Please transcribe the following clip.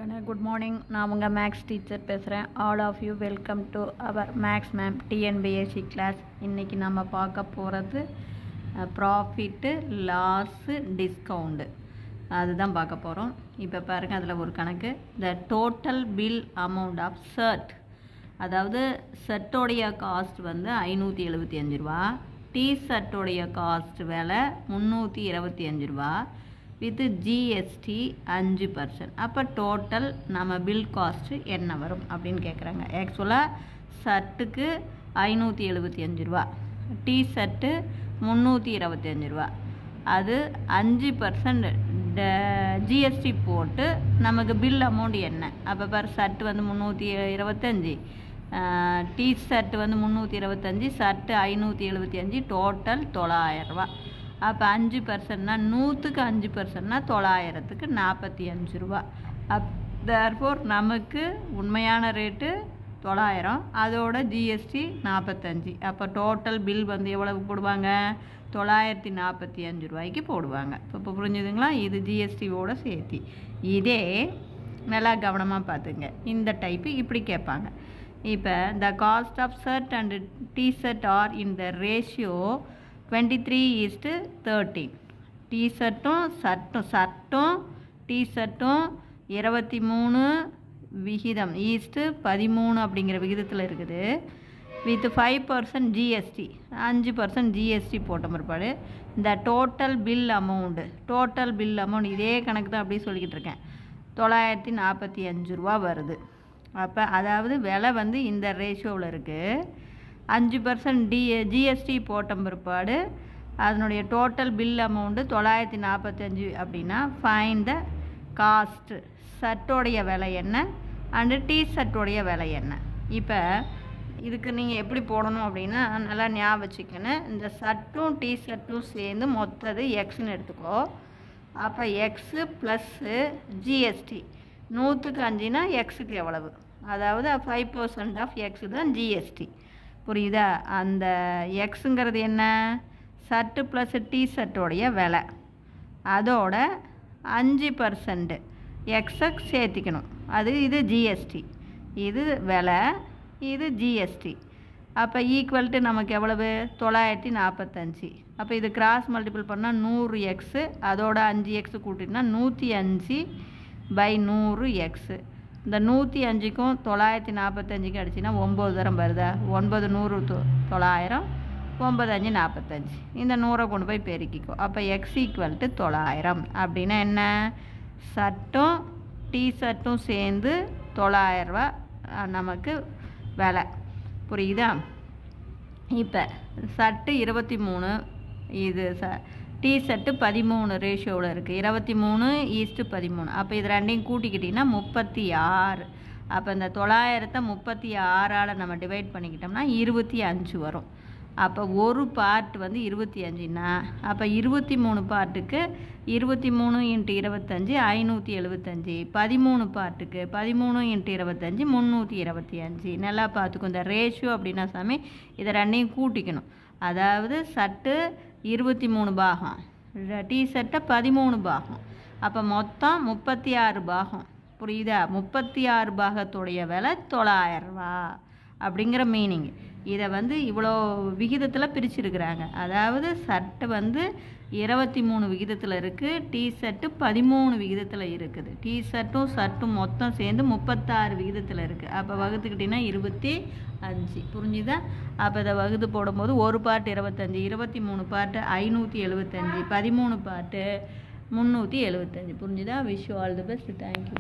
Good morning. நான் உங்க maths teacher பேசுகிறேன். All of you welcome to our maths ma'am TNPSC class. இன்றைக்கி நம்ம பார்க்க போகிறது ப்ராஃபிட்டு லாஸு டிஸ்கவுண்டு அதுதான் பார்க்க போகிறோம். இப்போ பாருங்கள், அதில் ஒரு கணக்கு. The total bill amount of shirt, அதாவது ஷர்ட்டோடைய காஸ்ட் வந்து 575 ரூபா, டிஷர்ட்டோடைய காஸ்ட் விலை 325 ரூபா, வித் ஜிஎஸ்டி 5%. அப்போ டோட்டல் நம்ம பில் காஸ்ட்டு என்ன வரும் அப்படின்னு கேட்குறாங்க. ஆக்சுவலாக ஷர்ட்டுக்கு 575 ரூபா, டிஷர்ட்டு 325 ரூபா, அது 5% ஜிஎஸ்டி போட்டு நமக்கு பில் அமௌண்ட் என்ன. அப்போ பாரு, ஷர்ட்டு வந்து 325, டிஷர்ட்டு வந்து 325, ஷர்ட்டு 575, டோட்டல் 900 ரூபா. அப்போ 5%னா 100க்கு 5%னா 900க்கு 45 ரூபா. தேர்ஃபோர் நமக்கு உண்மையான ரேட்டு 900, அதோட ஜிஎஸ்டி 45. அப்போ டோட்டல் பில் வந்து எவ்வளவு போடுவாங்க? 945 ரூபாய்க்கு போடுவாங்க. இப்போ புரிஞ்சுதுங்களா? இது ஜிஎஸ்டியோட சேர்த்தி. இதே நல்லா கவனமாக பார்த்துங்க, இந்த டைப்பு இப்படி கேட்பாங்க. இப்போ the cost of shirt and T shirt are in the ratio 23:13. டிஷர்ட்டும் ஷர்ட்டும் டிஷர்ட்டும் 23 விகிதம் ஈஸ்ட்டு 13 அப்படிங்கிற விகிதத்தில் இருக்குது. வித் 5% ஜிஎஸ்டி, 5% ஜிஎஸ்டி போட்ட பிற்பாடு இந்த டோட்டல் பில் அமௌண்ட் இதே கணக்கு தான் அப்படியே சொல்லிக்கிட்டு இருக்கேன். 945 ரூபா வருது. அப்போ அதாவது விலை வந்து இந்த ரேஷியோவில் இருக்குது. 5% ஜிஎஸ்டி போட்ட பிற்பாடு அதனுடைய டோட்டல் பில் அமௌண்ட்டு 945 அப்படின்னா ஃபைன் த காஸ்ட்டு. ஷர்ட்டோடைய விலை என்ன அண்டு டிஷர்ட்டோடைய விலை என்ன. இப்போ இதுக்கு நீங்கள் எப்படி போடணும் அப்படின்னா நல்லா ஞாபகம் வச்சுக்கணும். இந்த ஷர்ட்டும் டிஷர்ட்டும் சேர்ந்து மொத்தது எக்ஸ்ன்னு எடுத்துக்கோ. அப்போ எக்ஸு ப்ளஸ்ஸு ஜிஎஸ்டி 100க்கு 5னா எக்ஸுக்கு எவ்வளவு, அதாவது 5% ஆஃப் எக்ஸு தான் ஜிஎஸ்டி. புரியுதா? அந்த எக்ஸுங்கிறது என்ன? ஷர்ட்டு ப்ளஸ் டிஷர்ட்டோடைய விலை, அதோட 5% எக்ஸை சேர்த்திக்கணும். இது ஜிஎஸ்டி, இது விலை, இது ஜிஎஸ்டி. அப்போ ஈக்குவல்ட்டு நமக்கு எவ்வளவு? 945. அப்போ இது கிராஸ் மல்டிபிள் பண்ணால் 100 எக்ஸு, அதோட 5 எக்ஸு கூட்டினா 105/100 எக்ஸு. இந்த 105க்கும் 945க்கும் அடிச்சுன்னா 9 தரம் வருதா? 9 100 900, 9 5 45. இந்த 100 கொண்டு போய் பெருக்கிக்கோ. அப்போ எக்ஸ் ஈக்குவல்ட்டு 900 அப்படின்னா என்ன? ஷர்ட்டும் டிஷர்ட்டும் சேர்ந்து 900 ரூபா நமக்கு விலை. புரியுதா? இப்போ ஷர்ட்டு 23, இது டிஷர்ட்டு 13 ரேஷியோவில் இருக்குது. 23:13. அப்போ இது ரெண்டையும் கூட்டிக்கிட்டிங்கன்னா 36. அப்போ இந்த 900த்தை 36ஆல் நம்ம டிவைட் பண்ணிக்கிட்டோம்னா 25 வரும். அப்போ ஒரு பார்ட் வந்து 25னா அப்போ 23 பார்ட்டுக்கு 23 × 25 575. 13 பார்ட்டுக்கு 13 × 25 325. நல்லா பார்த்துக்கும். இந்த ரேஷியோ அப்படின்னா சாமி இதை ரெண்டையும் கூட்டிக்கணும். அதாவது ஷர்ட்டு 23 பாகம், டிஷர்ட்டை 13 பாகம், அப்போ மொத்தம் 36 பாகம். புரியுதா? 36 பாகத்துடைய விலை 900 ரூபா அப்படிங்கிற மீனிங். இதை வந்து இவ்வளோ விகிதத்தில் பிரிச்சுருக்குறாங்க. அதாவது ஷர்ட்டு வந்து 23 விகிதத்தில் இருக்குது, டிஷர்ட்டு 13 விகிதத்தில் இருக்குது. டிஷர்ட்டும் ஷர்ட்டும் மொத்தம் சேர்ந்து 36 விகிதத்தில் இருக்குது. அப்போ வகுத்துக்கிட்டிங்கன்னா 25. புரிஞ்சுதா? அப்போ இதை வகுத்து போடும்போது ஒரு பார்ட் 25, 23 பார்ட்டு 575, 13 பார்ட்டு 375. புரிஞ்சுதா? Wish you all the best. Thank you.